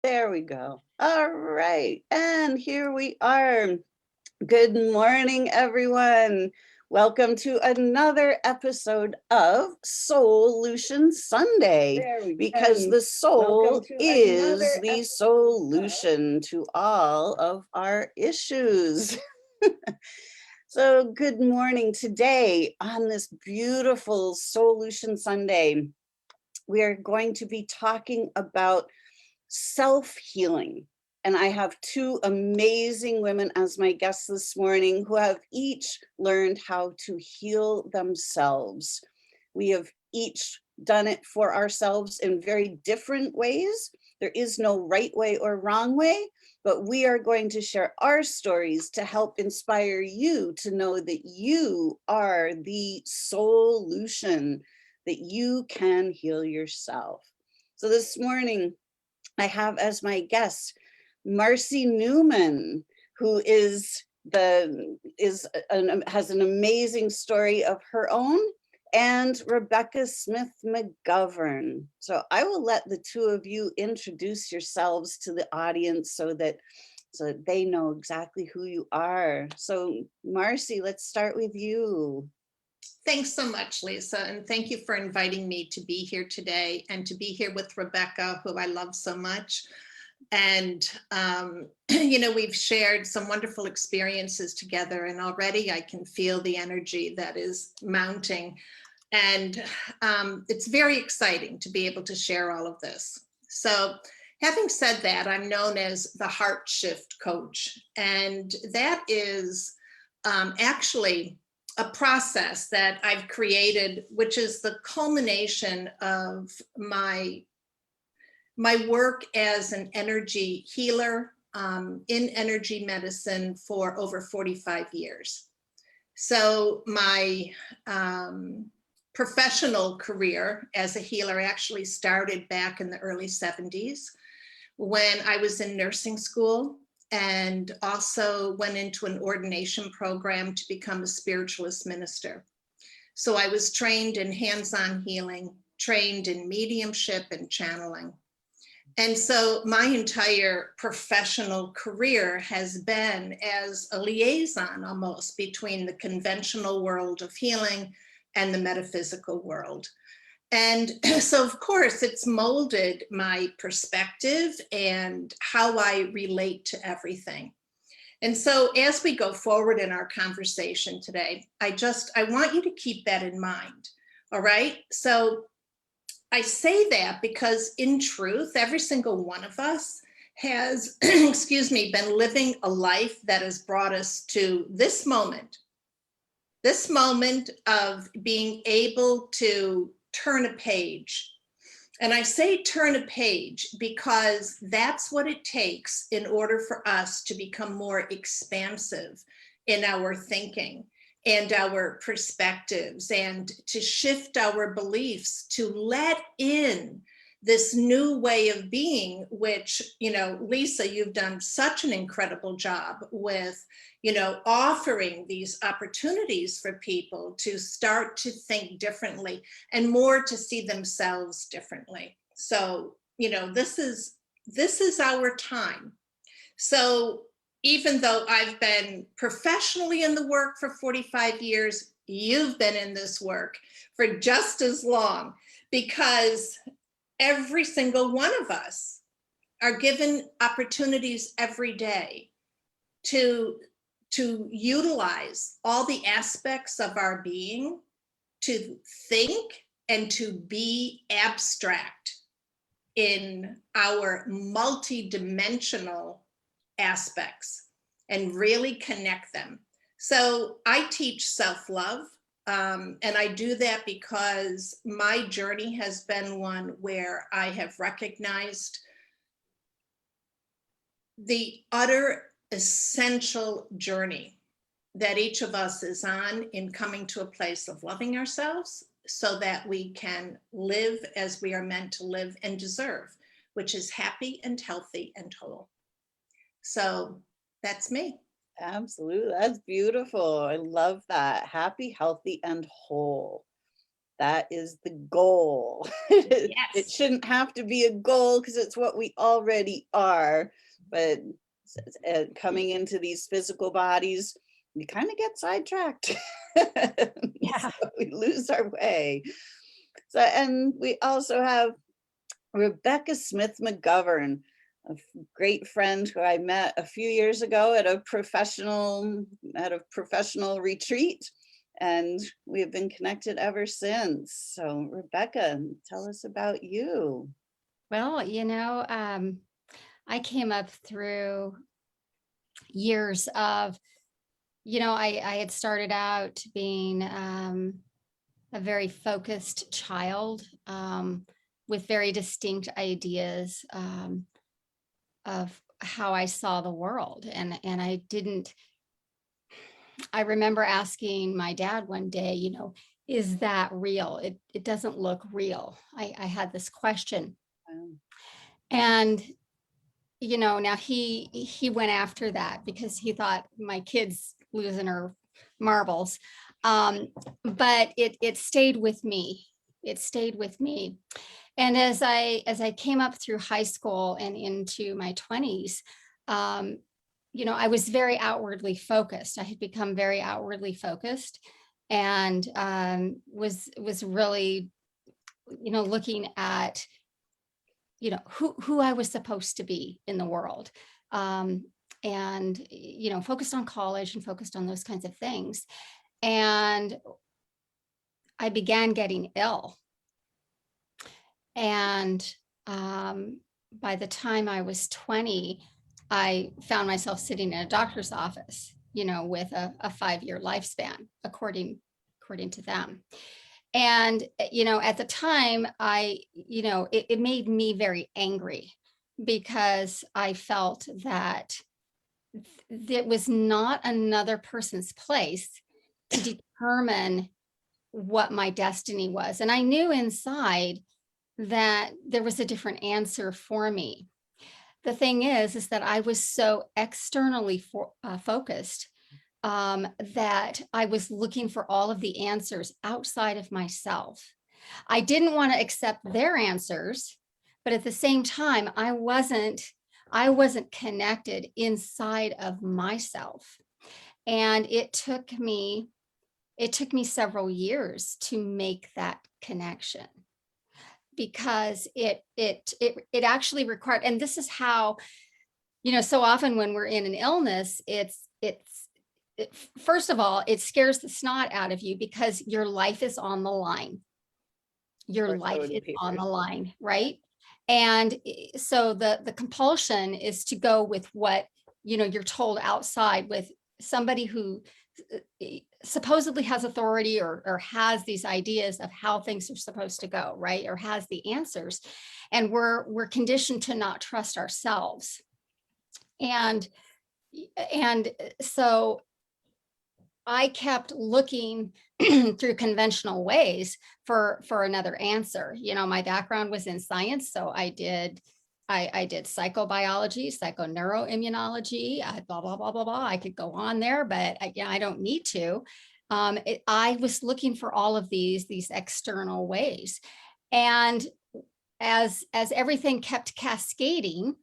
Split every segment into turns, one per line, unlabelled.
There we go. All right. And here we are. Good morning, everyone. Welcome to another episode of Solution Sunday, because the soul is the solution to all of our issues. So good morning. Today on this beautiful Solution Sunday, we are going to be talking about self-healing. And I have two amazing women as my guests this morning who have each learned how to heal themselves. We have each done it for ourselves in very different ways. There is no right way or wrong way, but we are going to share our stories to help inspire you to know that you are the solution, that you can heal yourself. So this morning, I have as my guest Marcy Neumann, who has an amazing story of her own, and Rebecca SMITH-McGOVERN. So I will let the two of you introduce yourselves to the audience so that they know exactly who you are. So Marcy, let's start with you.
Thanks so much, Lisa, and thank you for inviting me to be here today and to be here with Rebecca, who I love so much. And, we've shared some wonderful experiences together, and already I can feel the energy that is mounting. And it's very exciting to be able to share all of this. So having said that, I'm known as the Heart Shift Coach, and that is actually a process that I've created, which is the culmination of my work as an energy healer in energy medicine for over 45 years. So my professional career as a healer actually started back in the early 70s when I was in nursing school, and also went into an ordination program to become a spiritualist minister. So I was trained in hands-on healing, trained in mediumship and channeling. And so my entire professional career has been as a liaison almost between the conventional world of healing and the metaphysical world. And so, of course, it's molded my perspective and how I relate to everything. And so as we go forward in our conversation today, I want you to keep that in mind. All right. So I say that because in truth, every single one of us has, been living a life that has brought us to this moment of being able to turn a page. And I say turn a page because that's what it takes in order for us to become more expansive in our thinking and our perspectives, and to shift our beliefs, to let in this new way of being, which, Lisa, you've done such an incredible job with, offering these opportunities for people to start to think differently and more to see themselves differently. So, this is our time. So even though I've been professionally in the work for 45 years, you've been in this work for just as long, because every single one of us are given opportunities every day to utilize all the aspects of our being, to think and to be abstract in our multidimensional aspects and really connect them. So I teach self-love. And I do that because my journey has been one where I have recognized the utter essential journey that each of us is on in coming to a place of loving ourselves so that we can live as we are meant to live and deserve, which is happy and healthy and whole. So that's me.
Absolutely. That's beautiful. I love that. Happy, healthy, and whole. That is the goal. It
Yes.
shouldn't have to be a goal because it's what we already are. But coming into these physical bodies, we kind of get sidetracked.
Yeah.
So we lose our way. So, and we also have Rebecca Smith-McGovern, a great friend who I met a few years ago at a professional retreat, and we have been connected ever since. So Rebecca, tell us about you.
Well, I came up through years of, I had started out being a very focused child with very distinct ideas of how I saw the world. And I remember asking my dad one day, is that real? It doesn't look real. I had this question.
Um,
And now he went after that because he thought my kid's losing her marbles. But it stayed with me. It stayed with me. And as I came up through high school and into my 20s, I was very outwardly focused. I had become very outwardly focused and was really, looking at who I was supposed to be in the world. And focused on college and focused on those kinds of things. And I began getting ill. And by the time I was 20, I found myself sitting in a doctor's office, with a 5-year lifespan, according to them. And, at the time it made me very angry because I felt that it was not another person's place to determine what my destiny was. And I knew inside that there was a different answer for me. The thing is that I was so externally focused that I was looking for all of the answers outside of myself. I didn't want to accept their answers, but at the same time, I wasn't connected inside of myself. And it took me several years to make that connection, because it actually required, and this is how, so often when we're in an illness, first of all, it scares the snot out of you because your life is on the line. Your
Or so
life
it
is on
appears.
the line, right? And so the compulsion is to go with what, you're told outside, with somebody who supposedly has authority or has these ideas of how things are supposed to go, right? Or has the answers. And we're conditioned to not trust ourselves. And so I kept looking through conventional ways for another answer. My background was in science, so I did psychobiology, psychoneuroimmunology, blah, blah, blah, blah, blah. I could go on there, but I don't need to. I was looking for all of these external ways. And as everything kept cascading,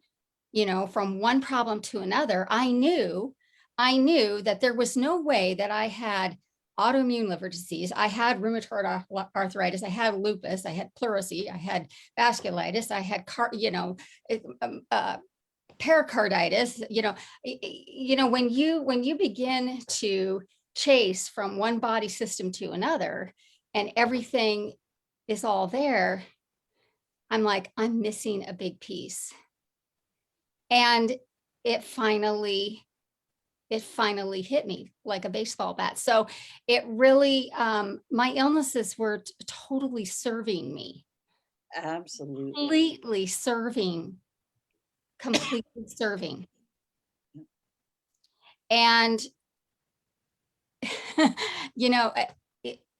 from one problem to another, I knew that there was no way that I had autoimmune liver disease, I had rheumatoid arthritis, I had lupus, I had pleurisy, I had vasculitis, I had pericarditis. When you begin to chase from one body system to another and everything is all there, I'm like, I'm missing a big piece. And it finally hit me like a baseball bat. So it really, my illnesses were totally serving me.
Absolutely.
Completely serving. And,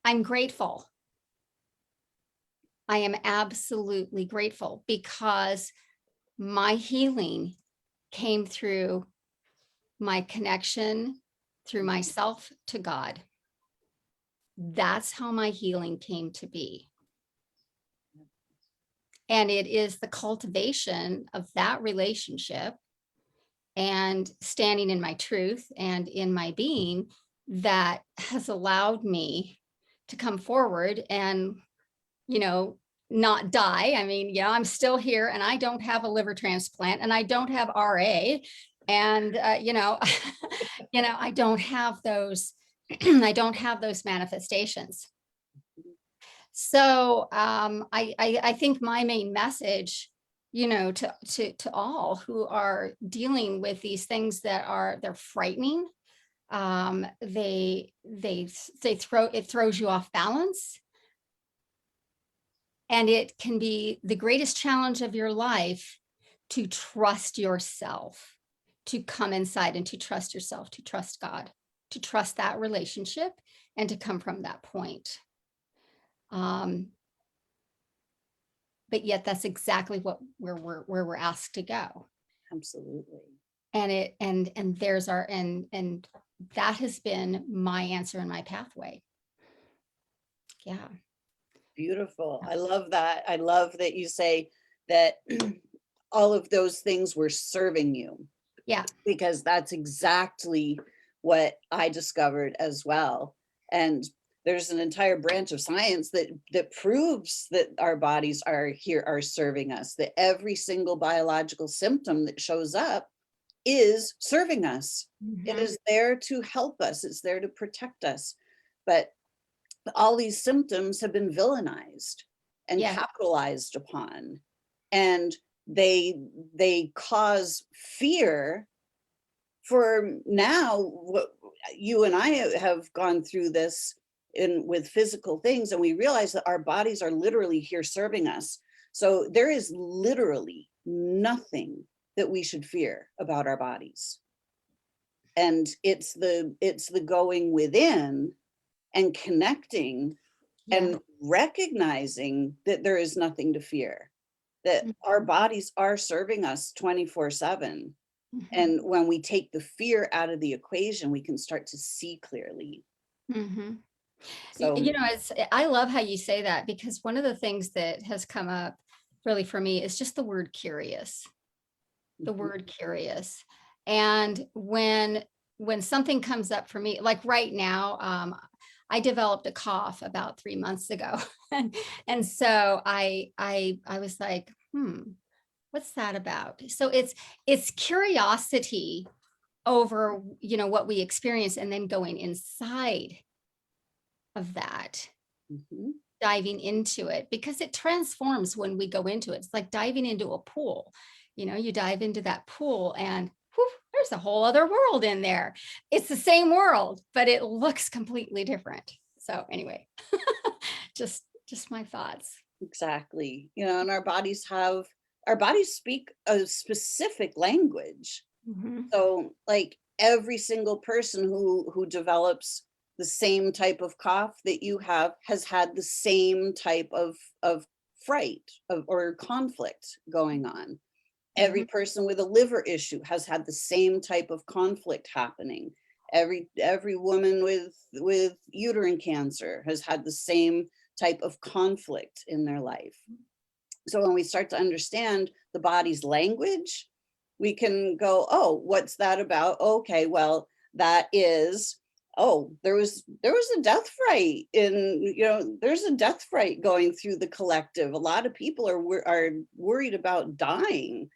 I'm grateful. I am absolutely grateful because my healing came through my connection through myself to God. That's how my healing came to be. And it is the cultivation of that relationship and standing in my truth and in my being that has allowed me to come forward and, you know, not die. I mean, yeah, I'm still here and I don't have a liver transplant and I don't have RA. And, you know, I don't have those, I don't have those manifestations. So I think my main message, you know, to all who are dealing with these things that they're frightening, it throws you off balance. And it can be the greatest challenge of your life to trust yourself, to come inside and to trust yourself, to trust God, to trust that relationship and to come from that point. But yet that's exactly where we're asked to go.
Absolutely.
And there's our, and that has been my answer and my pathway. Yeah.
Beautiful. I love that. I love that you say that all of those things were serving you.
Yeah.
Because that's exactly what I discovered as well. And there's an entire branch of science that proves that our bodies are serving us, that every single biological symptom that shows up is serving us.
Mm-hmm.
It is there to help us. It's there to protect us. But all these symptoms have been villainized and capitalized upon. And they cause fear. For now, what you and I have gone through this with physical things, and we realize that our bodies are literally here serving us. So there is literally nothing that we should fear about our bodies. And it's the going within and connecting and recognizing that there is nothing to fear, that our bodies are serving us 24/7. And when we take the fear out of the equation, we can start to see clearly.
So, you know, I love how you say that, because one of the things that has come up really for me is just the word curious, the word curious. And when something comes up for me, like right now, I developed a cough about 3 months ago. And so I was like, what's that about? So it's curiosity over, you know, what we experience, and then going inside of that, diving into it, because it transforms when we go into it. It's like diving into a pool. You know, you dive into that pool and whew, there's a whole other world in there. It's the same world, but it looks completely different. So anyway, just my thoughts.
Exactly. You know, and our bodies speak a specific language. So like every single person who develops the same type of cough that you have has had the same type of fright or conflict going on. Every person with a liver issue has had the same type of conflict happening. Every woman with uterine cancer has had the same type of conflict in their life. So when we start to understand the body's language, we can go, oh, what's that about? Okay, well, that is, oh, there was a death fright there's a death fright going through the collective. A lot of people are worried about dying,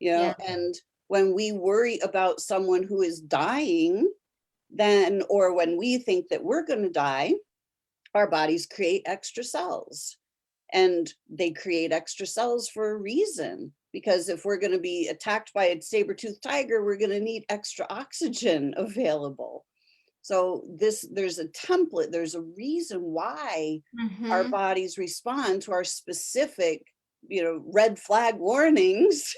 and when we worry about someone who is dying, then, or when we think that we're going to die, our bodies create extra cells. And they create extra cells for a reason, because if we're going to be attacked by a saber-toothed tiger, we're going to need extra oxygen available. So there's a template, there's a reason why our bodies respond to our specific, red flag warnings.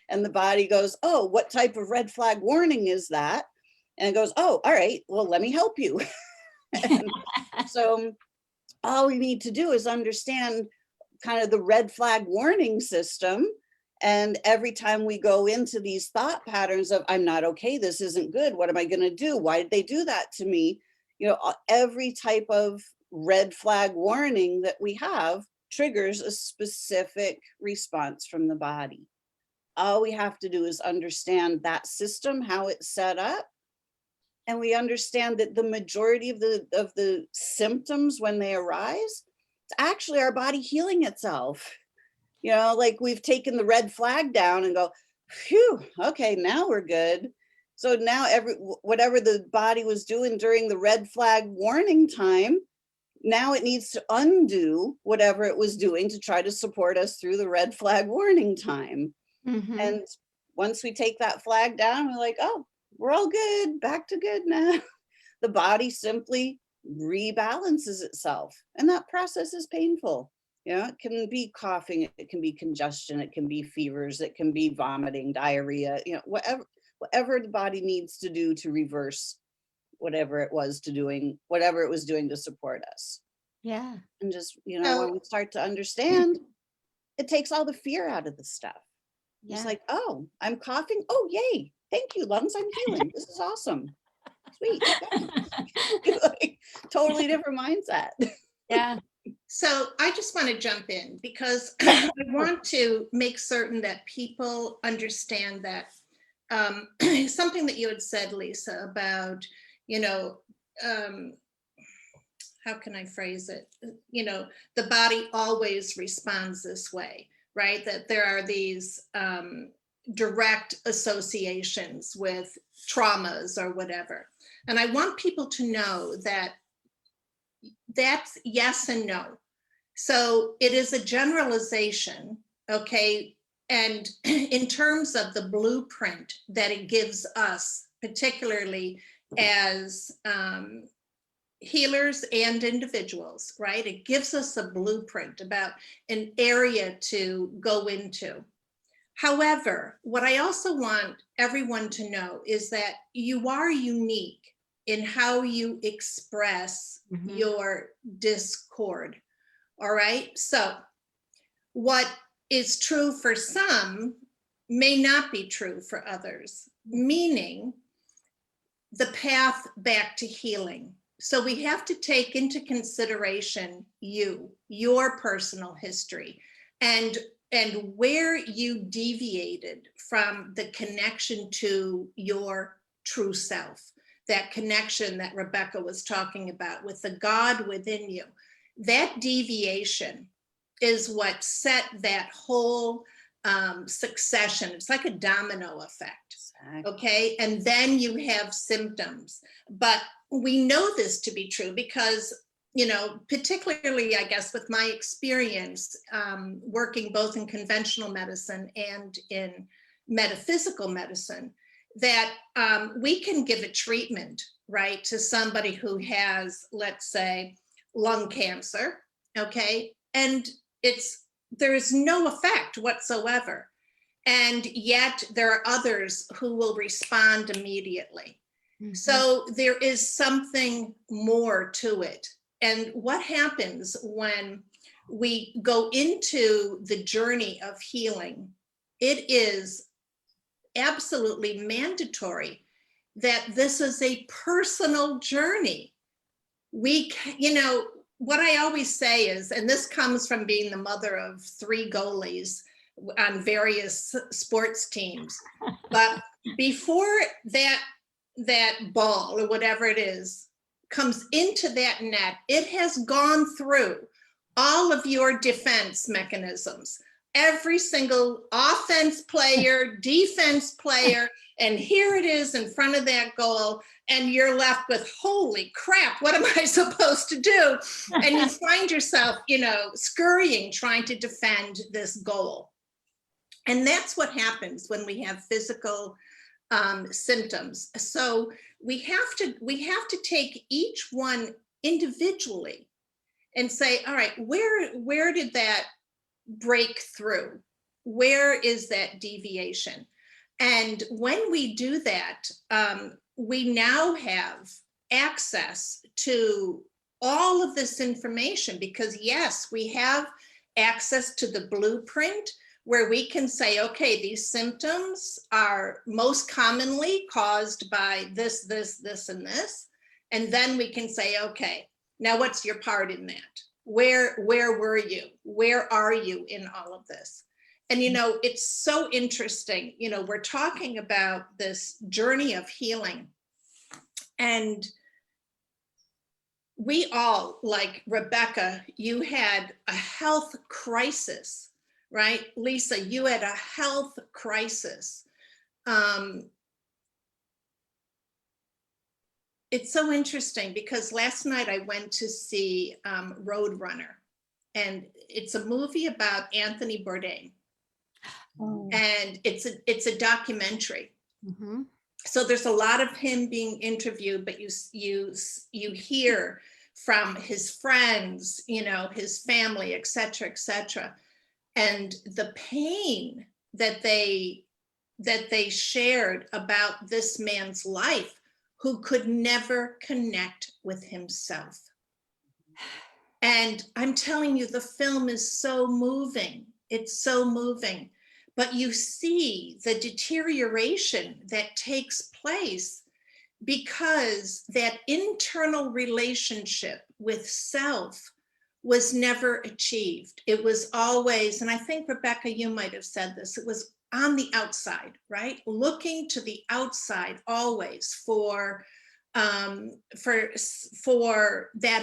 And the body goes, oh, what type of red flag warning is that? And it goes, oh, all right, well, let me help you. So all we need to do is understand kind of the red flag warning system. And every time we go into these thought patterns of, I'm not okay, this isn't good, what am I going to do? Why did they do that to me? every type of red flag warning that we have triggers a specific response from the body. All we have to do is understand that system, how it's set up. And we understand that the majority of the symptoms when they arise, it's actually our body healing itself. Like we've taken the red flag down and go, phew, okay, now we're good. So now whatever the body was doing during the red flag warning time, now it needs to undo whatever it was doing to try to support us through the red flag warning time.
Mhm.
And once we take that flag down, we're like, oh, we're all good, back to good now. The body simply rebalances itself. And that process is painful. It can be coughing, it can be congestion, it can be fevers, it can be vomiting, diarrhea, whatever the body needs to do to reverse whatever it was doing to support us.
Yeah.
And just, when we start to understand, it takes all the fear out of the stuff.
Yeah.
It's like, oh, I'm coughing. Oh, yay. Thank you, lungs. I'm healing. This is awesome. Sweet. Like, totally different mindset.
Yeah.
So I just want to jump in because I want to make certain that people understand that something that you had said, Lisa, about, how can I phrase it? The body always responds this way, right? That there are these direct associations with traumas or whatever. And I want people to know that that's yes and no. So it is a generalization, okay? And in terms of the blueprint that it gives us, particularly as healers and individuals, right? It gives us a blueprint about an area to go into. However, what I also want everyone to know is that you are unique in how you express your discord. All right. So what is true for some may not be true for others, meaning the path back to healing. So we have to take into consideration your personal history and where you deviated from the connection to your true self, that connection that Rebecca was talking about with the God within you. That deviation is what set that whole succession. It's like a domino effect. Okay. And then you have symptoms. But we know this to be true because, particularly, I guess, with my experience working both in conventional medicine and in metaphysical medicine, that we can give a treatment, right, to somebody who has, let's say, lung cancer, okay? And there is no effect whatsoever. And yet there are others who will respond immediately. So there is something more to it. And what happens when we go into the journey of healing, it is absolutely mandatory that this is a personal journey. What I always say is, and this comes from being the mother of 3 goalies on various sports teams, but before that ball or whatever it is comes into that net, it has gone through all of your defense mechanisms, every single offense player, defense player, and here it is in front of that goal, and you're left with, holy crap, what am I supposed to do? And you find yourself, scurrying, trying to defend this goal. And that's what happens when we have physical symptoms. So we have to take each one individually and say, all right, where did that break through? Where is that deviation? And when we do that, we now have access to all of this information because yes, we have access to the blueprint where we can say, okay, these symptoms are most commonly caused by this, and this. And then we can say, okay, now what's your part in that? Where were you? Where are you in all of this? And, you know, it's so interesting. You know, we're talking about this journey of healing. And we all, like Rebecca, you had a health crisis, right? Lisa, you had a health crisis. It's so interesting because last night I went to see Roadrunner, and it's a movie about Anthony Bourdain.
Oh.
And it's a documentary.
Mm-hmm.
So there's a lot of him being interviewed, but you hear from his friends, you know, his family, et cetera, and the pain that they shared about this man's life, who could never connect with himself. And I'm telling you, the film is so moving. It's so moving. But you see the deterioration that takes place because that internal relationship with self was never achieved. It was always, and I think, Rebecca, you might have said this, it was on the outside, right? Looking to the outside always for that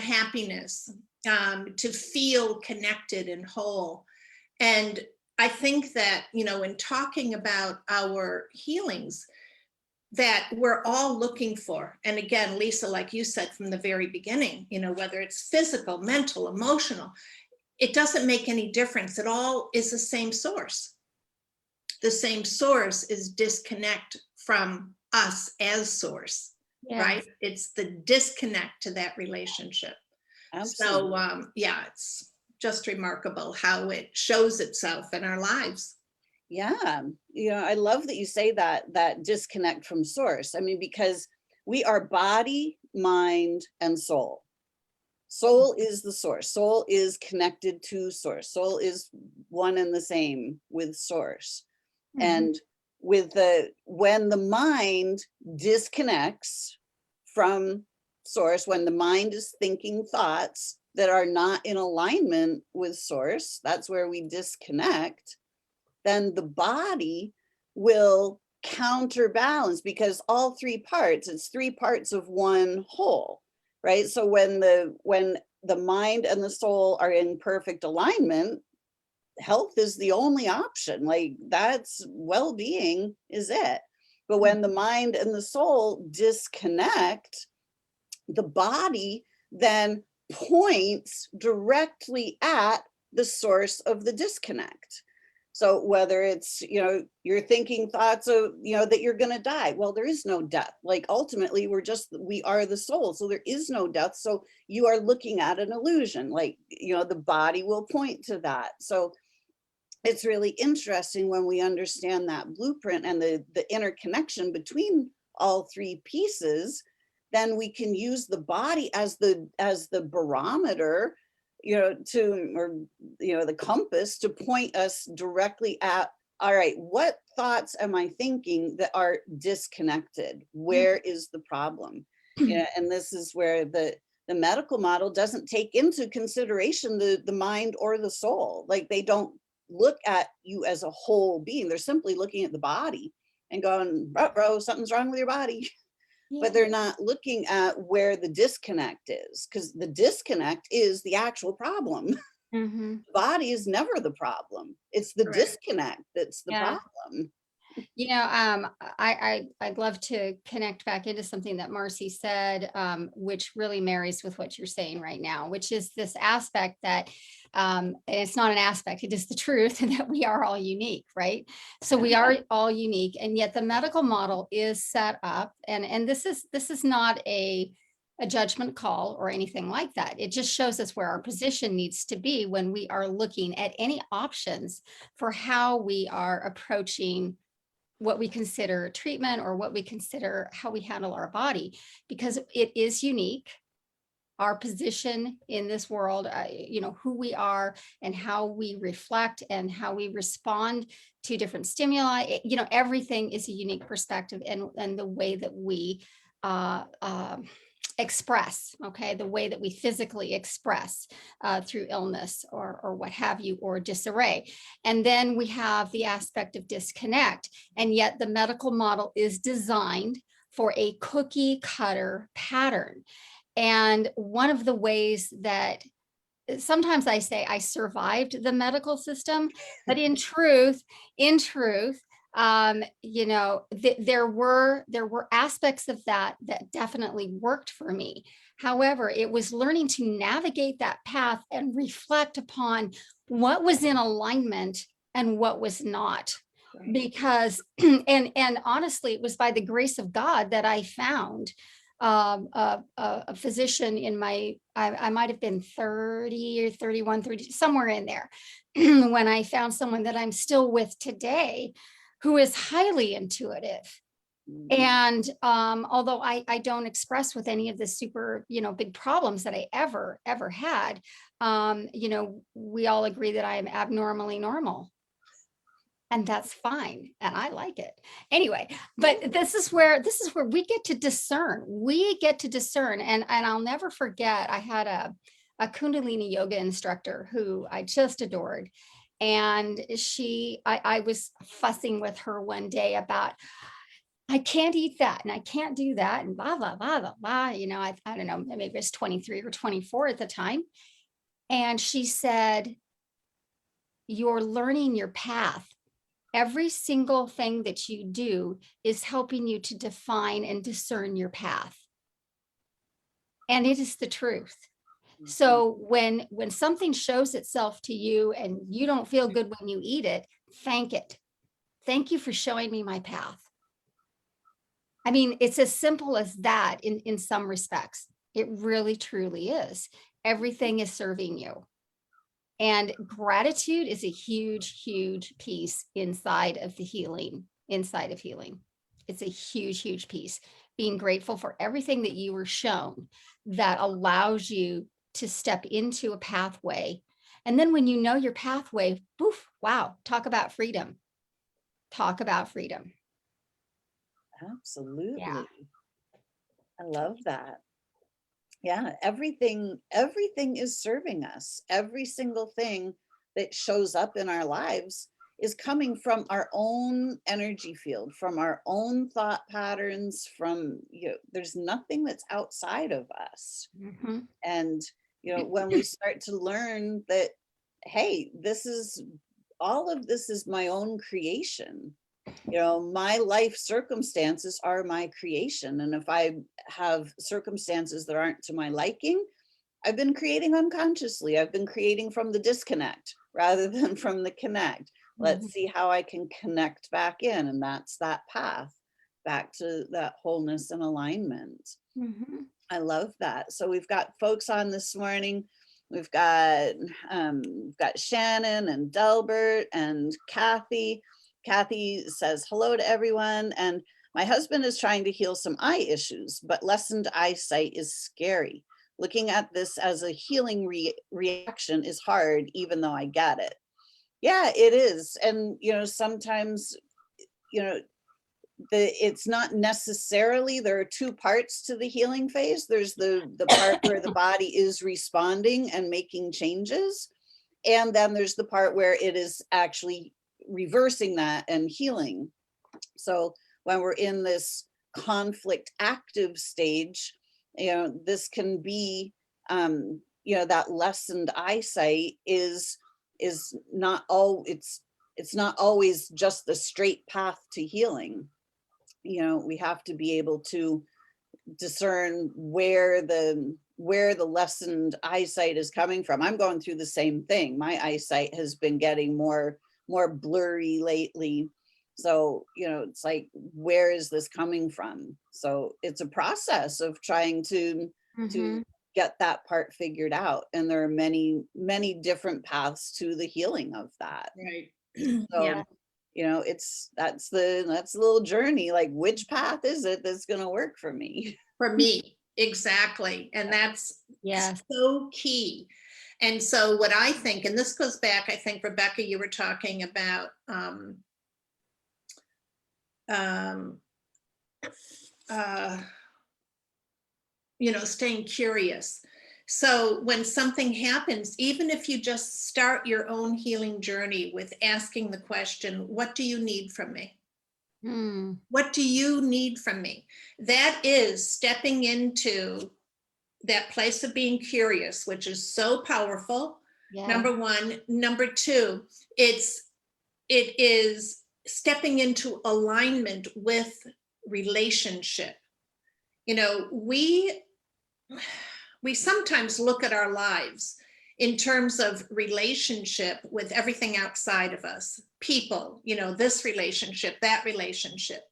happiness, to feel connected and whole. And I think that, you know, in talking about our healings, that we're all looking for, and again, Lisa, like you said from the very beginning, you know, whether it's physical, mental, emotional, it doesn't make any difference. It all is the same source. The same source is disconnect from us as source,
Yes.
right? It's the disconnect to that relationship.
Absolutely.
So yeah, it's just remarkable how it shows itself in our lives.
Yeah, you know, I love that you say that disconnect from source. I mean, because we are body, mind, and soul. Soul is the source. Soul is connected to source. Soul is one and the same with source.
Mhm.
And when the mind disconnects from source, when the mind is thinking thoughts that are not in alignment with source, that's where we disconnect. Then the body will counterbalance, because all three parts, it's three parts of one whole, right? So when the mind and the soul are in perfect alignment, health is the only option. Like, that's well-being is it. But when the mind and the soul disconnect, the body then points directly at the source of the disconnect. So whether it's, you know, you're thinking thoughts of, you know, that you're going to die. Well, there is no death. Like, ultimately, we are the soul. So there is no death. So you are looking at an illusion. Like, you know, the body will point to that. So it's really interesting when we understand that blueprint and the interconnection between all three pieces. Then we can use the body as the barometer, you know, the compass to point us directly at, all right, what thoughts am I thinking that are disconnected? Where is the problem? You know, and this is where the medical model doesn't take into consideration the mind or the soul. Like, they don't look at you as a whole being. They're simply looking at the body and going, bro, something's wrong with your body.
Yeah.
But they're not looking at where the disconnect is, because the disconnect is the actual problem.
Mm-hmm.
The body is never the problem. It's the
Correct.
disconnect that's the
Yeah.
problem.
You know, I'd love to connect back into something that Marcy said, which really marries with what you're saying right now, which is this aspect that, and it's not an aspect, it is the truth, and that we are all unique, right? So we are all unique, and yet the medical model is set up, and this is not a judgment call or anything like that. It just shows us where our position needs to be when we are looking at any options for how we are approaching what we consider treatment or what we consider how we handle our body, because it is unique. Our position in this world, you know, who we are and how we reflect and how we respond to different stimuli, you know, everything is a unique perspective, and the way that we express, okay, the way that we physically express through illness or what have you, or disarray. And then we have the aspect of disconnect. And yet the medical model is designed for a cookie cutter pattern. And one of the ways that sometimes I say I survived the medical system, but in truth, you know, there were aspects of that definitely worked for me. However, it was learning to navigate that path and reflect upon what was in alignment and what was not.
Right.
Because, and honestly, it was by the grace of God that I found a physician in my, I might have been 30 or 31, 30, somewhere in there, when I found someone that I'm still with today, who is highly intuitive. And although I don't express with any of the super, you know, big problems that I ever had, you know, we all agree that I am abnormally normal. And that's fine. And I like it anyway. But this is where we get to discern. We get to discern. And I'll never forget, I had a Kundalini yoga instructor who I just adored. And I was fussing with her one day about, I can't eat that and I can't do that and blah, blah, blah, blah, blah. You know, I don't know, maybe it was 23 or 24 at the time. And she said, you're learning your path. Every single thing that you do is helping you to define and discern your path. And it is the truth. So when something shows itself to you and you don't feel good when you eat it, thank it. Thank you for showing me my path. I mean, it's as simple as that in some respects. It really, truly is. Everything is serving you. And gratitude is a huge, huge piece inside of healing. It's a huge, huge piece. Being grateful for everything that you were shown that allows you to step into a pathway. And then when you know your pathway, poof, wow, talk about freedom. Talk about freedom.
Absolutely.
Yeah.
I love that. Yeah, everything is serving us. Every single thing that shows up in our lives is coming from our own energy field, from our own thought patterns, from, you know, there's nothing that's outside of us.
Mm-hmm.
And, you know, when we start to learn that, hey, all of this is my own creation. You know, my life circumstances are my creation. And if I have circumstances that aren't to my liking, I've been creating unconsciously. I've been creating from the disconnect rather than from the connect. Let's see how I can connect back in. And that's that path back to that wholeness and alignment.
Mm-hmm.
I love that. So we've got folks on this morning. We've got Shannon and Delbert and Kathy. Kathy says, hello to everyone. And my husband is trying to heal some eye issues, but lessened eyesight is scary. Looking at this as a healing reaction is hard, even though I get it. Yeah, it is. And, you know, sometimes, you know, it's not necessarily, there are two parts to the healing phase. There's the part where the body is responding and making changes. And then there's the part where it is actually reversing that and healing. So when we're in this conflict active stage, you know, this can be, you know, that lessened eyesight is not all, it's not always just the straight path to healing. You know, we have to be able to discern where the lessened eyesight is coming from. I'm going through the same thing. My eyesight has been getting more blurry lately. So, you know, it's like, where is this coming from? So it's a process of trying to get that part figured out. And there are many, many different paths to the healing of that.
Right.
So,
Yeah.
you know, that's the little journey, like, which path is it that's going to work for me?
For me, exactly. And that's so key. And so what I think, and this goes back, I think, Rebecca, you were talking about staying curious. So when something happens, even if you just start your own healing journey with asking the question, what do you need from me? What do you need from me? That is stepping into that place of being curious, which is so powerful.
Yeah.
Number one. Number two, it is stepping into alignment with relationship. We sometimes look at our lives in terms of relationship with everything outside of us, people, this relationship, that relationship.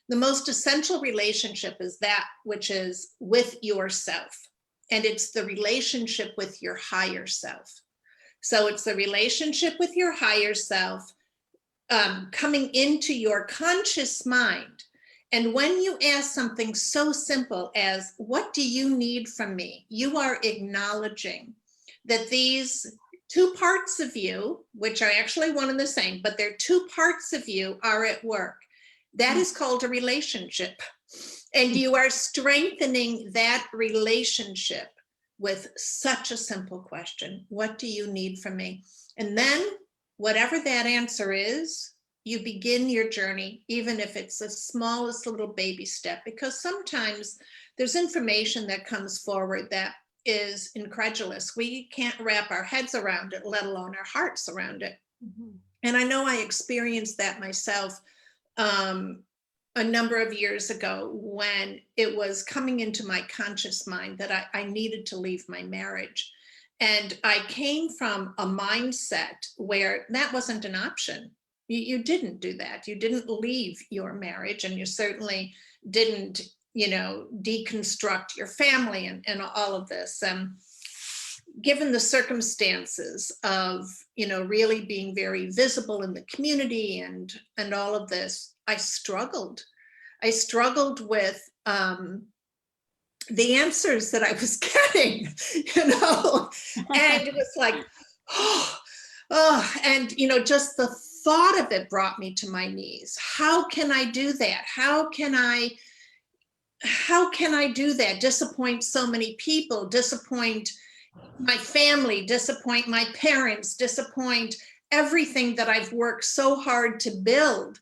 The most essential relationship is that which is with yourself, and it's the relationship with your higher self. So it's the relationship with your higher self coming into your conscious mind. And when you ask something so simple as, what do you need from me? You are acknowledging that these two parts of you, which are actually one and the same, but they're two parts of you, are at work. That is called a relationship. And you are strengthening that relationship with such a simple question. What do you need from me? And then whatever that answer is, you begin your journey, even if it's the smallest little baby step, because sometimes there's information that comes forward that is incredulous. We can't wrap our heads around it, let alone our hearts around it. And I know I experienced that myself a number of years ago when it was coming into my conscious mind that I needed to leave my marriage. And I came from a mindset where that wasn't an option. You didn't do that. You didn't leave your marriage, and you certainly didn't, deconstruct your family and all of this. Given the circumstances of, really being very visible in the community and all of this, I struggled. I struggled with the answers that I was getting, and it was like, and, just the thought of it brought me to my knees. How can I do that? How can I do that? Disappoint so many people, disappoint my family, disappoint my parents, disappoint everything that I've worked so hard to build.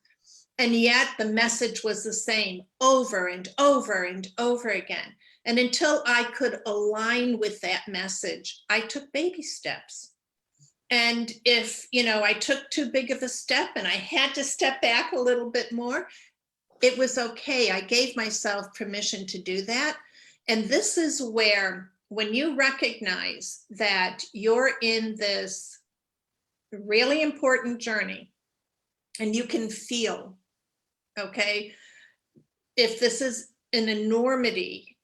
And yet the message was the same over and over and over again. And until I could align with that message, I took baby steps. And if, I took too big of a step and I had to step back a little bit more, it was okay. I gave myself permission to do that. And this is where, when you recognize that you're in this really important journey and you can feel, okay, if this is an enormity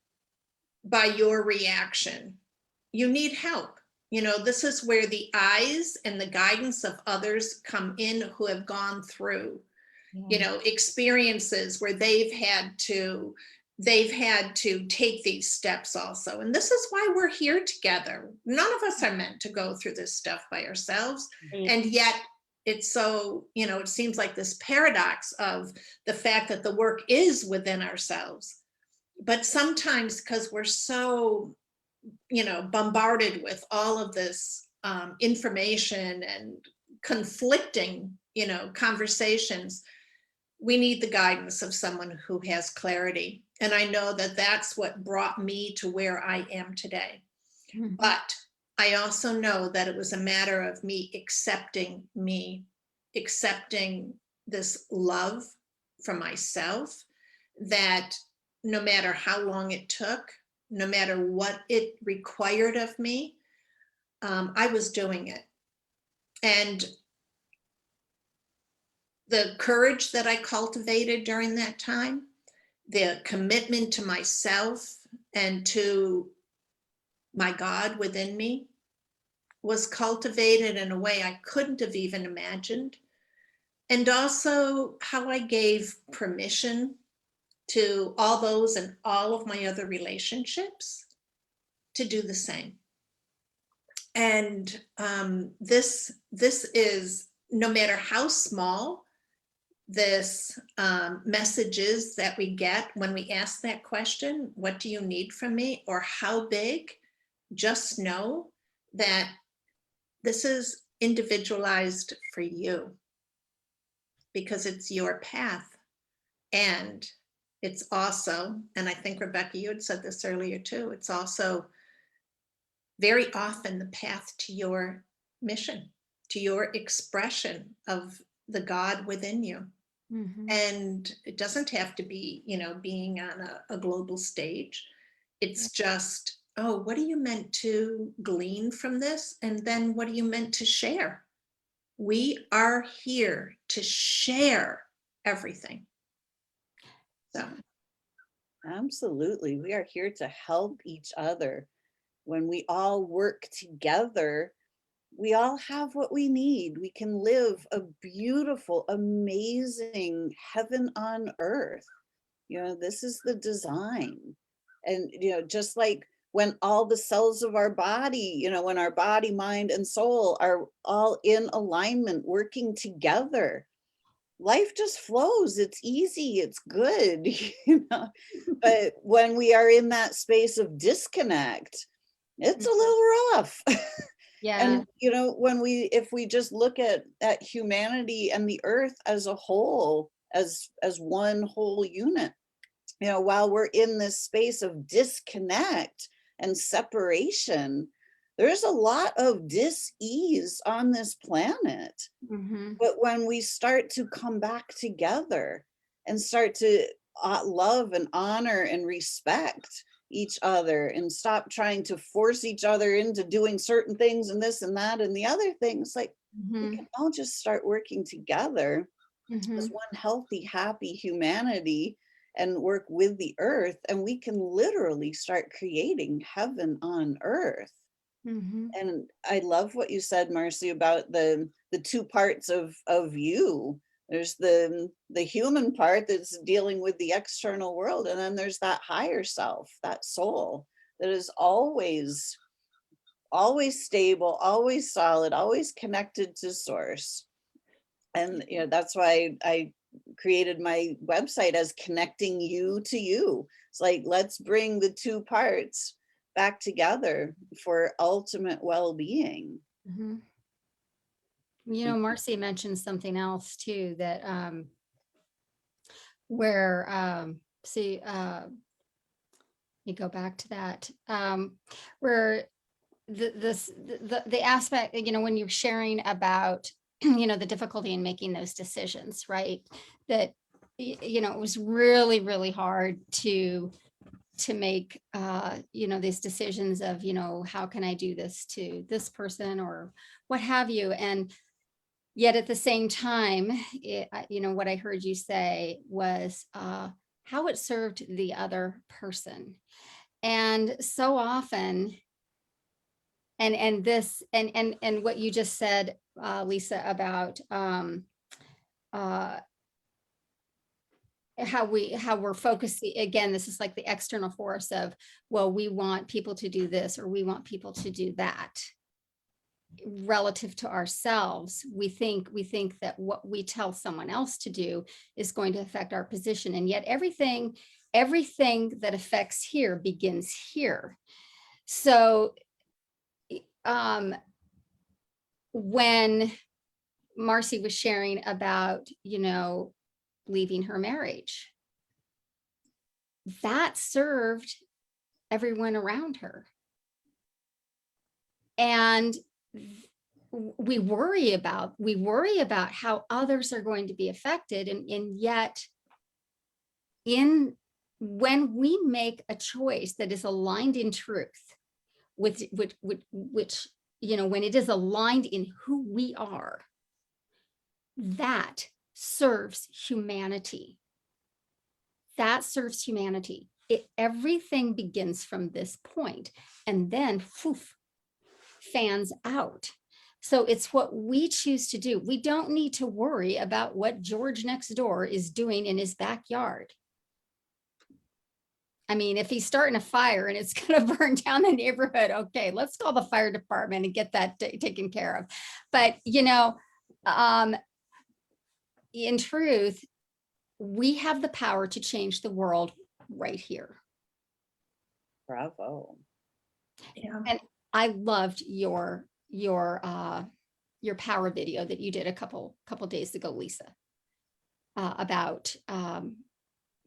by your reaction, you need help. This is where the eyes and the guidance of others come in who have gone through, experiences where they've had to take these steps also. And this is why we're here together. None of us are meant to go through this stuff by ourselves. And yet it's so, it seems like this paradox of the fact that the work is within ourselves. But sometimes, because we're so, bombarded with all of this information and conflicting, conversations, we need the guidance of someone who has clarity. And I know that that's what brought me to where I am today. But I also know that it was a matter of me accepting this love for myself, that no matter how long it took, no matter what it required of me, I was doing it. And the courage that I cultivated during that time, the commitment to myself and to my God within me, was cultivated in a way I couldn't have even imagined. And also how I gave permission to all those and all of my other relationships to do the same. And this is, no matter how small this messages that we get when we ask that question, what do you need from me, or how big, just know that this is individualized for you because it's your path. And it's also, and I think Rebecca, you had said this earlier too, it's also very often the path to your mission, to your expression of the God within you.
Mhm.
And it doesn't have to be, being on a global stage. It's just, oh, what are you meant to glean from this? And then what are you meant to share? We are here to share everything. So,
Absolutely. We are here to help each other. When we all work together, we all have what we need. We can live a beautiful, amazing heaven on earth. This is the design. And, just like when all the cells of our body, when our body, mind, and soul are all in alignment, working together, life just flows. It's easy. It's good. But when we are in that space of disconnect, it's a little rough.
Yeah.
And if we just look at humanity and the earth as a whole, as one whole unit, while we're in this space of disconnect and separation, there's a lot of dis-ease on this planet.
Mhm.
But when we start to come back together and start to love and honor and respect each other and stop trying to force each other into doing certain things and this and that and the other things, like we
Mhm.
can all just start working together as
Mhm.
one healthy, happy humanity and work with the earth, and we can literally start creating heaven on earth.
Mhm.
And I love what you said, Marcy, about the two parts of you. There's the human part that's dealing with the external world, and then there's that higher self, that soul that is always stable, always solid, always connected to source. And that's why I created my website as connecting you to you. It's like, let's bring the two parts back together for ultimate well-being.
Mhm. Marcy mentioned something else too, that where you go back to that, where the aspect, when you're sharing about the difficulty in making those decisions, right? That it was really, really hard to make these decisions of how can I do this to this person or what have you. And yet at the same time, what I heard you say was how it served the other person. And so often, and this and what you just said, Lisa, about how we're focusing, again, this is like the external force of, well, we want people to do this or we want people to do that. Relative to ourselves, we think that what we tell someone else to do is going to affect our position, and yet everything that affects here begins here. So when Marcy was sharing about leaving her marriage, that served everyone around her. And we worry about how others are going to be affected. And yet when we make a choice that is aligned in truth with which, when it is aligned in who we are, that serves humanity. That serves humanity. Everything begins from this point and then poof, fans out. So it's what we choose to do. We don't need to worry about what George next door is doing in his backyard. I mean, if he's starting a fire and it's going to burn down the neighborhood, okay, let's call the fire department and get that taken care of. But, in truth, we have the power to change the world right here.
Bravo.
Yeah.
And I loved your power video that you did a couple days ago, Lisa, about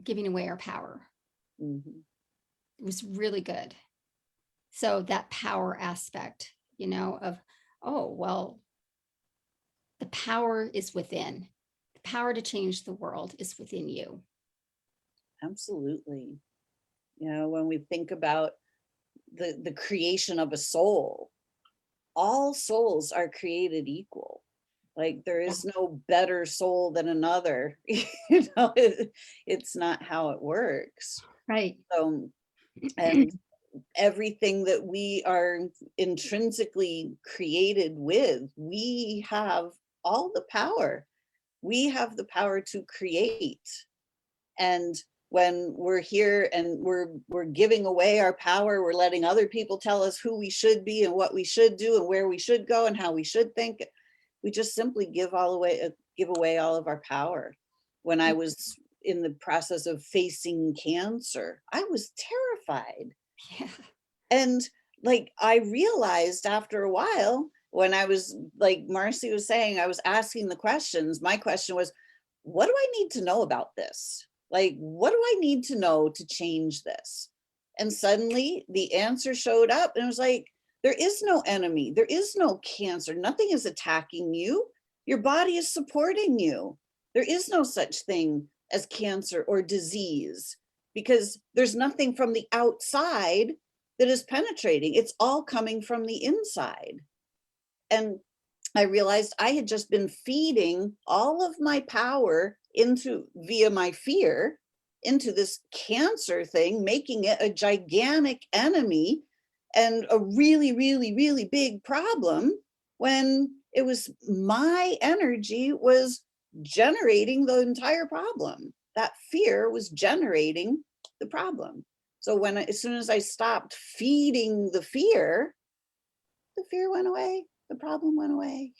giving away our power.
Mhm.
It was really good. So that power aspect, you know, of, oh, well, the power is within. The power to change the world is within you.
Absolutely. You know, when we think about the creation of a soul, all souls are created equal. Like there is no better soul than another. You know, it's not how it works.
Right.
So, and everything that we are intrinsically created with, we have all the power. We have the power to create. And when we're here and we're giving away our power, we're letting other people tell us who we should be and what we should do and where we should go and how we should think, we just simply give away all of our power. When I was in the process of facing cancer, I was terrified.
Yeah.
And like I realized after a while, when I was, like Marcy was saying, I was asking the questions, my question was, what do I need to know about this? Like, what do I need to know to change this? And suddenly the answer showed up and it was like, there is no enemy. There is no cancer. Nothing is attacking you. Your body is supporting you. There is no such thing as cancer or disease because there's nothing from the outside that is penetrating. It's all coming from the inside. And I realized I had just been feeding all of my power via my fear into this cancer thing, making it a gigantic enemy and a really, really, really big problem when it was my energy was generating the entire problem. That fear was generating the problem. So as soon as I stopped feeding the fear went away, the problem went away.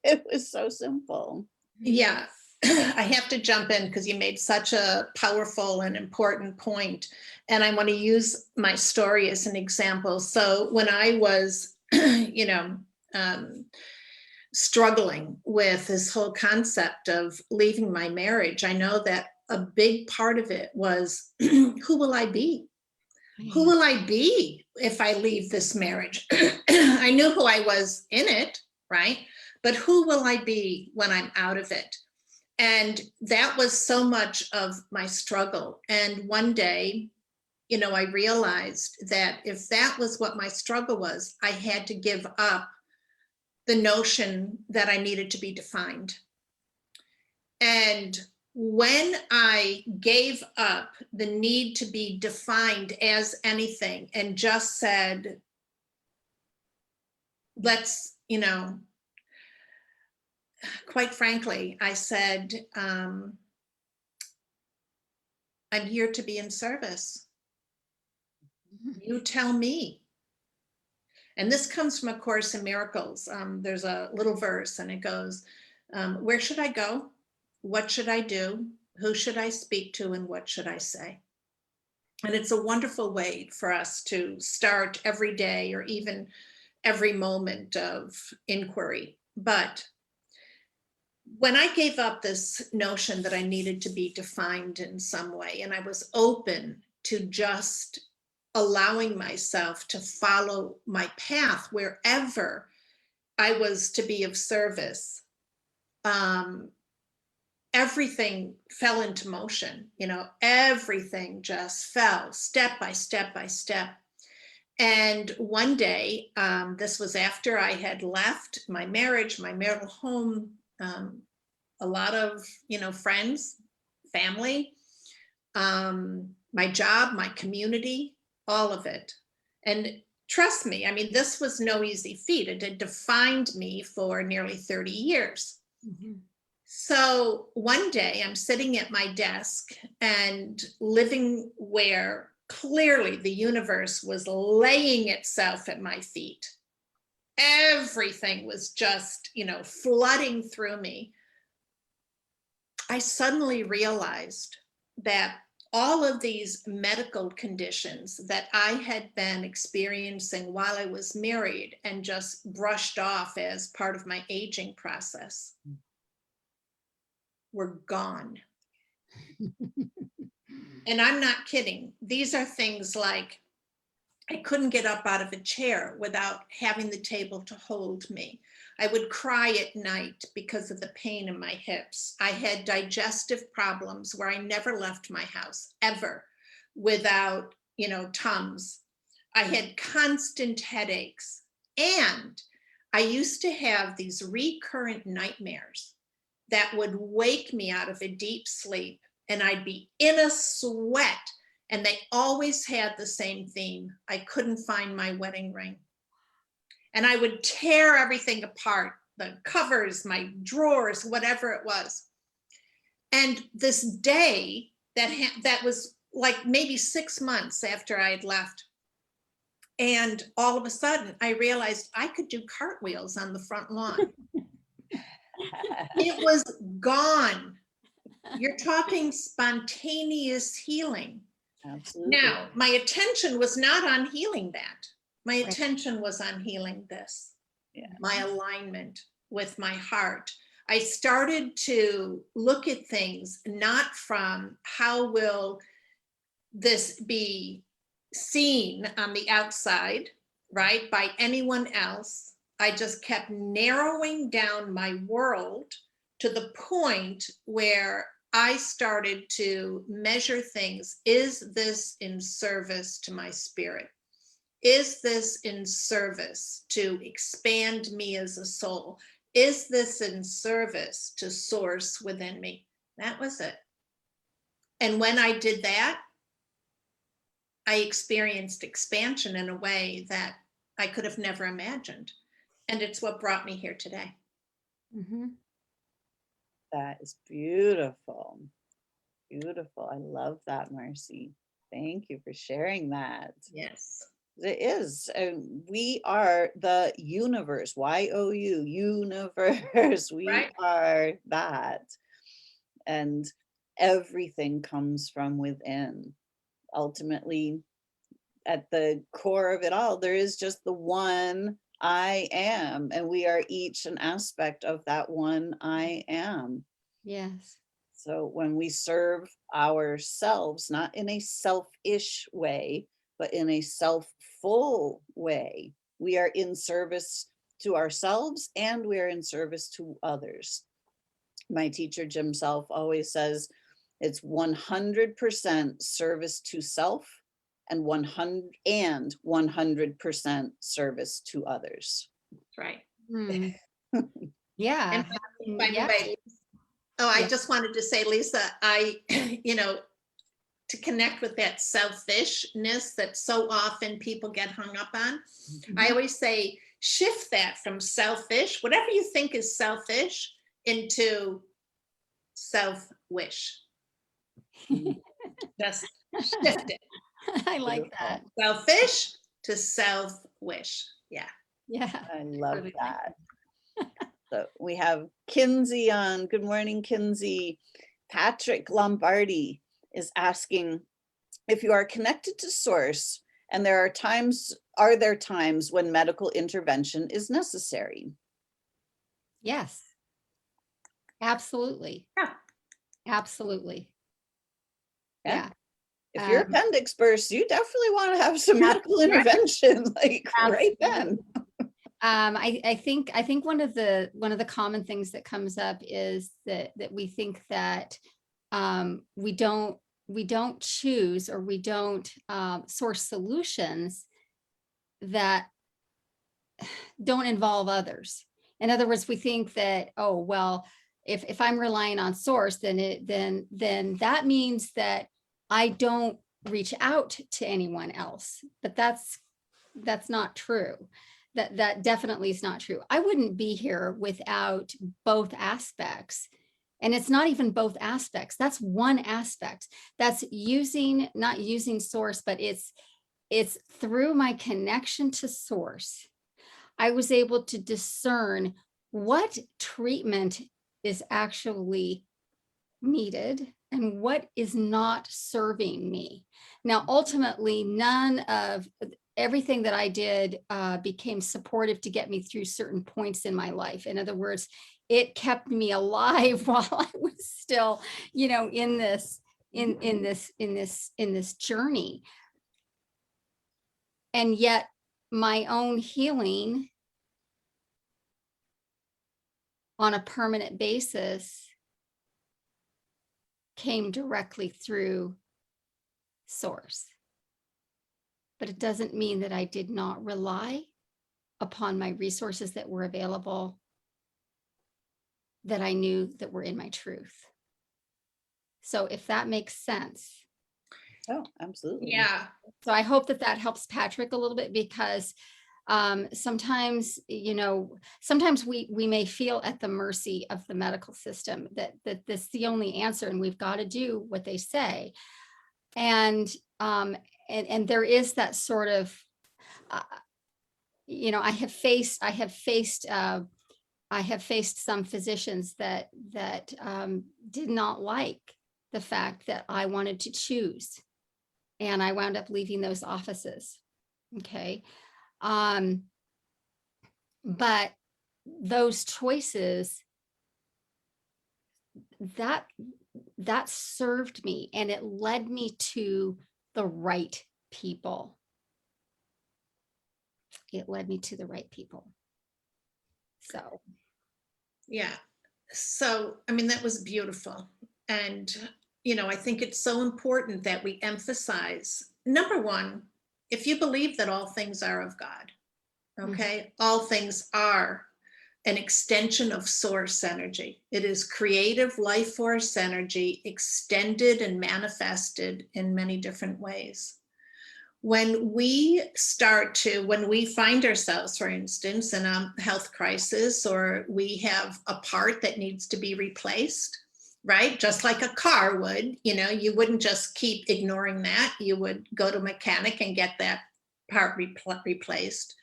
It was so simple.
Yeah, I have to jump in because you made such a powerful and important point. And I want to use my story as an example. So when I was, struggling with this whole concept of leaving my marriage, I know that a big part of it was, who will I be? Who will I be if I leave this marriage? I knew who I was in it, right? But who will I be when I'm out of it? And that was so much of my struggle. And one day, I realized that if that was what my struggle was, I had to give up the notion that I needed to be defined. And when I gave up the need to be defined as anything and just said, let's, quite frankly, I said, I'm here to be in service. You tell me. And this comes from A Course in Miracles. There's a little verse and it goes, where should I go? What should I do? Who should I speak to? And what should I say? And it's a wonderful way for us to start every day or even every moment of inquiry. But when I gave up this notion that I needed to be defined in some way, and I was open to just allowing myself to follow my path wherever I was to be of service, everything fell into motion. Everything just fell step by step by step. And one day, this was after I had left my marriage, my marital home, a lot of, friends, family, my job, my community, all of it. And trust me, this was no easy feat. It had defined me for nearly 30 years. Mm-hmm. So one day I'm sitting at my desk and living where clearly the universe was laying itself at my feet. Everything was just, flooding through me. I suddenly realized that all of these medical conditions that I had been experiencing while I was married and just brushed off as part of my aging process were gone. And I'm not kidding. These are things like I couldn't get up out of a chair without having the table to hold me. I would cry at night because of the pain in my hips. I had digestive problems where I never left my house ever without, Tums. I had constant headaches. And I used to have these recurrent nightmares that would wake me out of a deep sleep, and I'd be in a sweat. And they always had the same theme. I couldn't find my wedding ring. And I would tear everything apart, the covers, my drawers, whatever it was. And this day that was like maybe 6 months after I had left. And all of a sudden I realized I could do cartwheels on the front lawn. It was gone. You're talking spontaneous healing.
Absolutely.
Now, my attention was not on healing that. My
Right.
attention was on healing this,
Yeah.
my alignment with my heart. I started to look at things not from how will this be seen on the outside, right, by anyone else. I just kept narrowing down my world to the point where I started to measure things. Is this in service to my spirit? Is this in service to expand me as a soul? Is this in service to source within me? That was it. And when I did that, I experienced expansion in a way that I could have never imagined. And it's what brought me here today.
Mhm.
That is beautiful. Beautiful. I love that, Marcy. Thank you for sharing that.
Yes.
It is. We are the universe. Y-O-U, universe. We
Right.
are that. And everything comes from within. Ultimately, at the core of it all, there is just the one I am. And we are each an aspect of that one I am.
Yes.
So when we serve ourselves, not in a selfish way, but in a self-full way, we are in service to ourselves and we are in service to others. My teacher, Jim Self, always says it's 100% service to self and 100% service to others.
That's right.
Mm. Yeah.
And by the
Yeah.
way, I
Yeah.
just wanted to say, Lisa, to connect with that selfishness that so often people get hung up on. I always say, shift that from selfish, whatever you think is selfish, into self-wish. Just shift it.
I like that.
Selfish to self-wish. Yeah.
Yeah.
I love
Really like
that. So we have Kinsey on. Good morning, Kinsey. Patrick Lombardi is asking if you are connected to source and are there times when medical intervention is necessary?
Yes. Absolutely.
Yeah.
Absolutely.
Yeah.
Yeah.
If your appendix bursts, you definitely want to have some
Yeah,
medical intervention, like right
absolutely.
then.
I think one of the common things that comes up is that we think that we don't choose or we don't source solutions that don't involve others. In other words, we think that, oh, well, if I'm relying on source, then that means that I don't reach out to anyone else. But that's not true. That definitely is not true. I wouldn't be here without both aspects. And it's not even both aspects. That's one aspect. That's not using source, but it's through my connection to source. I was able to discern what treatment is actually needed and what is not serving me. Now, ultimately, none of everything that I did became supportive to get me through certain points in my life. In other words, it kept me alive while I was still, in this journey. And yet my own healing on a permanent basis came directly through source. But it doesn't mean that I did not rely upon my resources that were available, that I knew that were in my truth. So if that makes sense.
Oh, absolutely.
Yeah.
So I hope that that helps Patrick a little bit, because sometimes, sometimes we may feel at the mercy of the medical system, that this is the only answer and we've got to do what they say. And there is that sort of, I have faced some physicians that did not like the fact that I wanted to choose, and I wound up leaving those offices. Okay. But those choices, that served me, and it led me to the right people. It led me to the right people. So.
Yeah. So, I mean, that was beautiful. And, I think it's so important that we emphasize, number one, if you believe that all things are of God, okay, all things are an extension of source energy. It is creative life force energy extended and manifested in many different ways. When we find ourselves, for instance, in a health crisis, or we have a part that needs to be replaced, right? Just like a car would, you wouldn't just keep ignoring that. You would go to a mechanic and get that part replaced.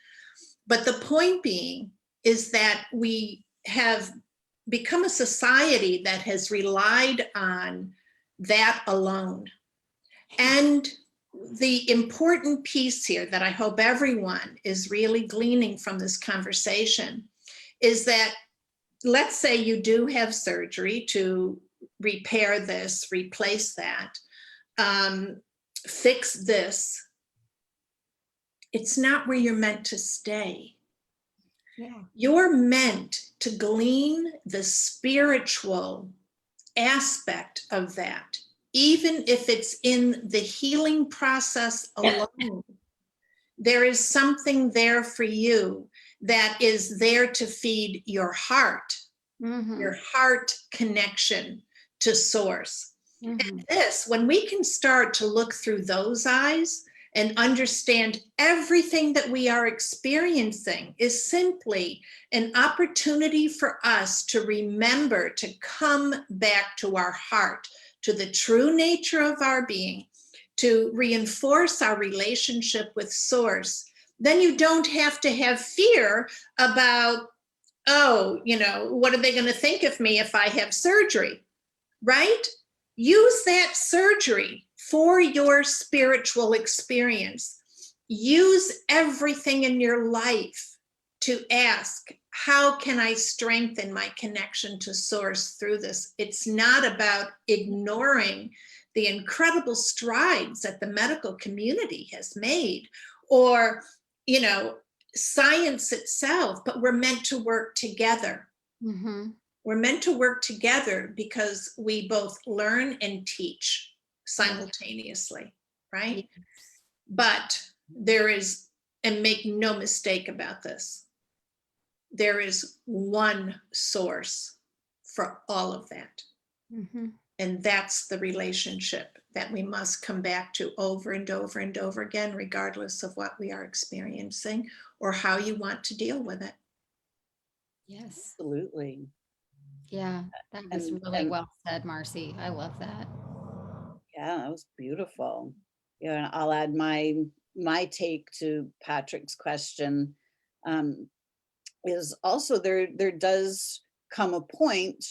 But the point being is that we have become a society that has relied on that alone. And the important piece here that I hope everyone is really gleaning from this conversation is that, let's say you do have surgery to repair this, replace that, fix this. It's not where you're meant to stay.
Yeah.
You're meant to glean the spiritual aspect of that, even if it's in the healing process alone. There is something there for you that is there to feed your heart, your heart connection to source. And this, when we can start to look through those eyes and understand everything that we are experiencing is simply an opportunity for us to remember to come back to our heart, to the true nature of our being, to reinforce our relationship with source. Then you don't have to have fear about, what are they going to think of me if I have surgery, right? Use that surgery for your spiritual experience. Use everything in your life to ask, how can I strengthen my connection to source through this? It's not about ignoring the incredible strides that the medical community has made, or, science itself, but we're meant to work together. We're meant to work together because we both learn and teach simultaneously, right? Yes. But there is, and make no mistake about this, there is one source for all of that. And that's the relationship that we must come back to over and over and over again, regardless of what we are experiencing or how you want to deal with it.
Yes.
Absolutely.
Yeah, that was really well said, Marcy. I love that.
Yeah, that was beautiful. Yeah, and I'll add my take to Patrick's question. Is also there does come a point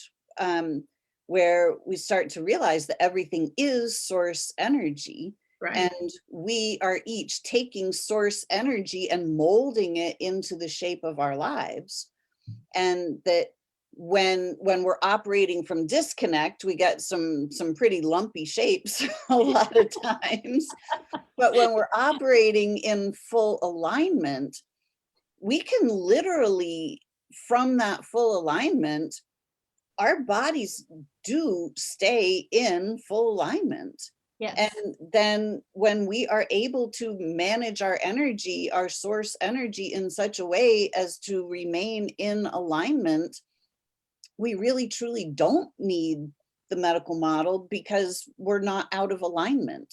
where we start to realize that everything is source energy.
Right.
And we are each taking source energy and molding it into the shape of our lives. And that when we're operating from disconnect, we get some pretty lumpy shapes a lot of times. But when we're operating in full alignment, we can literally, from that full alignment, our bodies do stay in full alignment.
Yes.
And then when we are able to manage our energy, our source energy, in such a way as to remain in alignment, we really truly don't need the medical model because we're not out of alignment.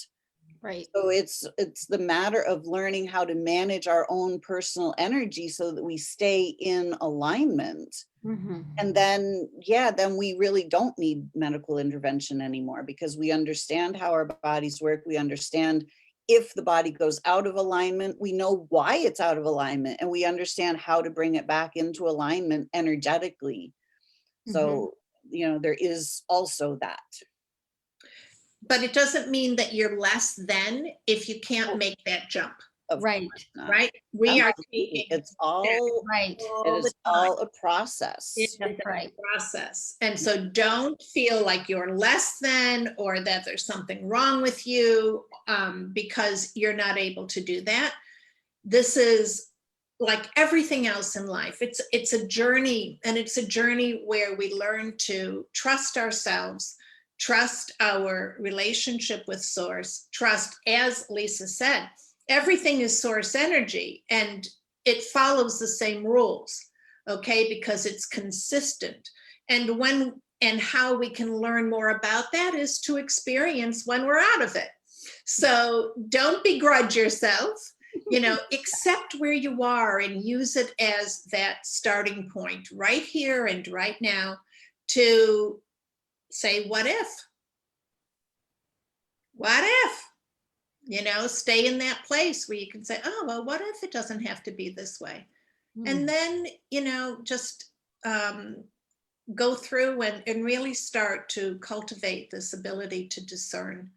Right.
So it's the matter of learning how to manage our own personal energy so that we stay in alignment. And then, yeah, then we really don't need medical intervention anymore, because we understand how our bodies work. We understand if the body goes out of alignment, we know why it's out of alignment, and we understand how to bring it back into alignment energetically. So, you know, there is also that.
But it doesn't mean that you're less than if you can't make that jump.
Right.
Right. We are
Absolutely.
taking
It's all
Right.
it is all a process.
It's
That's right.
a process. And so don't feel like you're less than, or that there's something wrong with you because you're not able to do that. This is like everything else in life. It's a journey, and it's a journey where we learn to trust ourselves, trust our relationship with source, trust, as Lisa said, everything is source energy and it follows the same rules, okay, because it's consistent. And how we can learn more about that is to experience when we're out of it. So don't begrudge yourself, you know, accept where you are and use it as that starting point right here and right now to say, what if? What if? You know, stay in that place where you can say, oh, well, what if it doesn't have to be this way? And then, you know, just go through and really start to cultivate this ability to discern.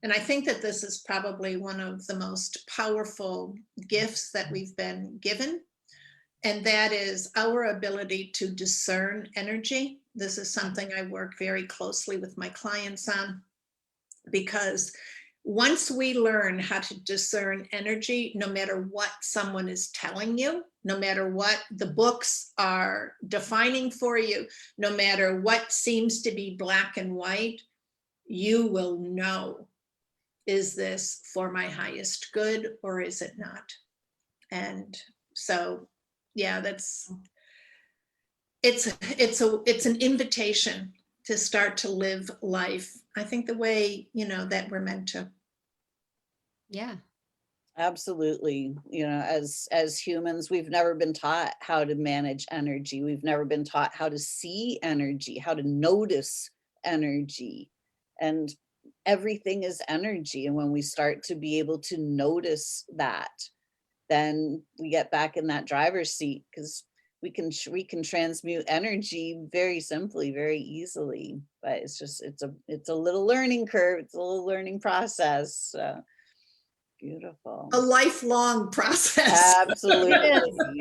And I think that this is probably one of the most powerful gifts that we've been given. And that is our ability to discern energy. This is something I work very closely with my clients on, because once we learn how to discern energy, no matter what someone is telling you, no matter what the books are defining for you, no matter what seems to be black and white, you will know, is this for my highest good or is it not? And so, yeah, it's an invitation to start to live life, I think, the way, you know, that we're meant to.
Yeah.
Absolutely. You know, as humans, we've never been taught how to manage energy. We've never been taught how to see energy, how to notice energy. And everything is energy. And when we start to be able to notice that, then we get back in that driver's seat, because we can transmute energy very simply, very easily. But it's just it's a little learning curve. It's a little learning process. Beautiful.
A lifelong process.
Absolutely.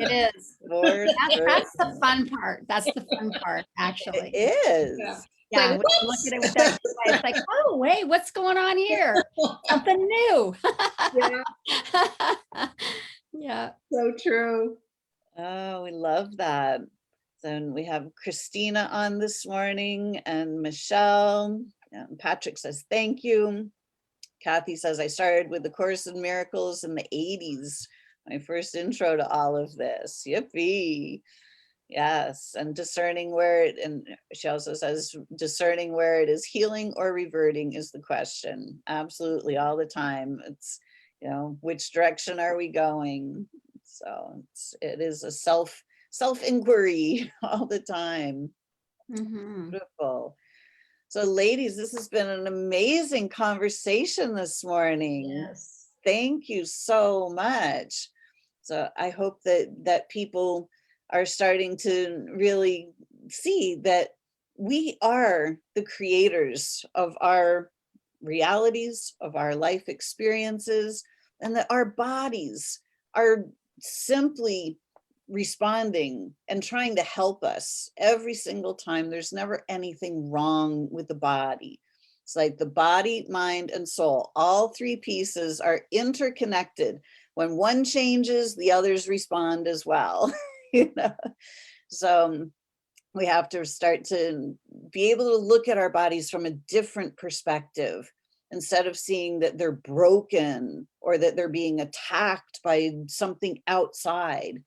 It is.
For
That's the
certain.
fun part. That's the fun part, actually.
It is.
Yeah,
Like,
when you look at it with that, it's like, oh, wait, what's going on here? Something new.
Yeah,
Yeah.
so true.
Oh, we love that. Then we have Christina on this morning, and Michelle. And Patrick says, thank you. Kathy says, I started with the Course in Miracles in the 80s. My first intro to all of this. Yippee. Yes. And discerning where it, and she also says, discerning where it is healing or reverting is the question. Absolutely. All the time. It's, you know, which direction are we going? So it is a self inquiry all the time. Beautiful. So ladies, this has been an amazing conversation this morning.
Yes.
Thank you so much. So I hope that people are starting to really see that we are the creators of our realities, of our life experiences, and that our bodies are simply responding and trying to help us every single time. There's never anything wrong with the body. It's like the body, mind, and soul, all three pieces are interconnected. When one changes, the others respond as well. You know, so we have to start to be able to look at our bodies from a different perspective, instead of seeing that they're broken or that they're being attacked by something outside.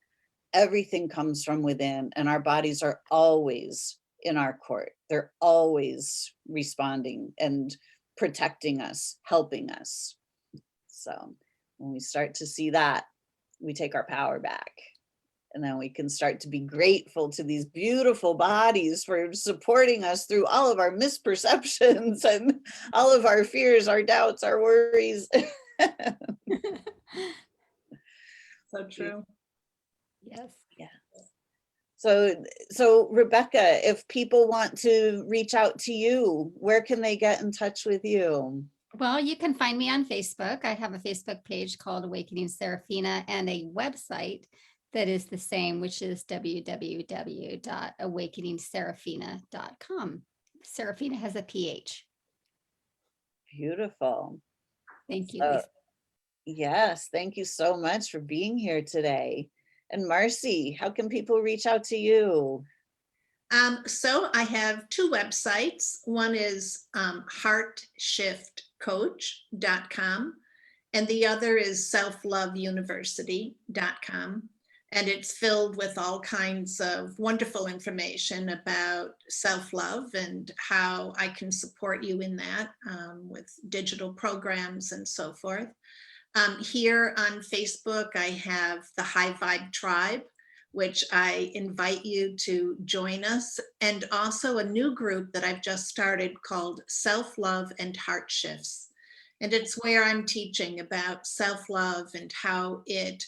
Everything comes from within, and our bodies are always in our court. They're always responding and protecting us, helping us. So when we start to see that, we take our power back. And then we can start to be grateful to these beautiful bodies for supporting us through all of our misperceptions and all of our fears, our doubts, our worries.
So true.
Yes.
Yeah. So Rebecca, if people want to reach out to you, where can they get in touch with you?
Well, you can find me on Facebook. I have a Facebook page called Awakening Seraphina and a website that is the same, which is www.awakeningseraphina.com. Seraphina has a PH.
Beautiful.
Thank you,
So,
Lisa.
yes, thank you so much for being here today. And Marcy, how can people reach out to you?
So I have two websites. One is heartshiftcoach.com, and the other is selfloveuniversity.com. And it's filled with all kinds of wonderful information about self-love and how I can support you in that with digital programs and so forth. Here on Facebook, I have the High Vibe Tribe, which I invite you to join us, and also a new group that I've just started called Self-Love and Heart Shifts. And it's where I'm teaching about self-love and how it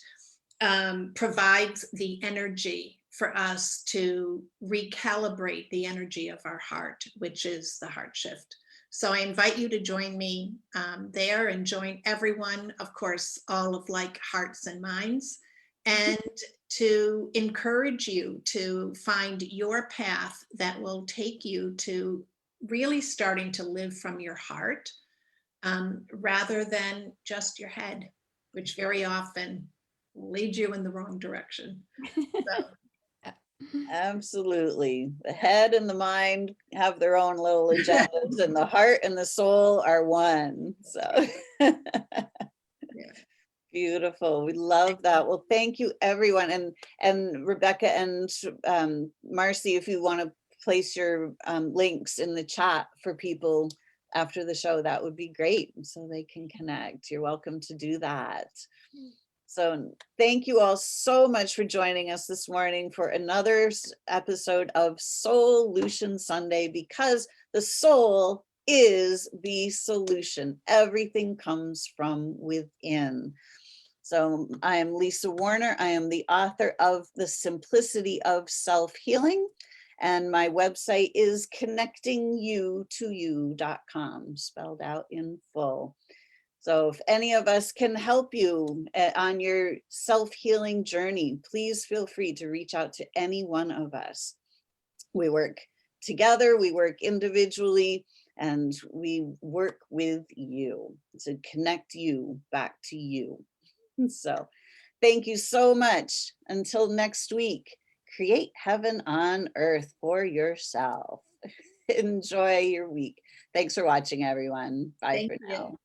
provides the energy for us to recalibrate the energy of our heart, which is the heart shift. So I invite you to join me there, and join everyone, of course, all of like hearts and minds, and to encourage you to find your path that will take you to really starting to live from your heart rather than just your head, which very often lead you in the wrong direction. So.
Absolutely. The head and the mind have their own little agendas, and the heart and the soul are one. So
Yeah.
Beautiful. We love that. Well, thank you, everyone. And Rebecca and Marcy, if you want to place your links in the chat for people after the show, that would be great, so they can connect. You're welcome to do that. So thank you all so much for joining us this morning for another episode of Soul-lution Sunday, because the soul is the solution. Everything comes from within. So I am Lisa Warner. I am the author of The Simplicity of Self-Healing, and my website is connectingyoutoyou.com, spelled out in full. So if any of us can help you on your self-healing journey, please feel free to reach out to any one of us. We work together, we work individually, and we work with you to connect you back to you. So thank you so much. Until next week, create heaven on earth for yourself. Enjoy your week. Thanks for watching, everyone. Bye for now.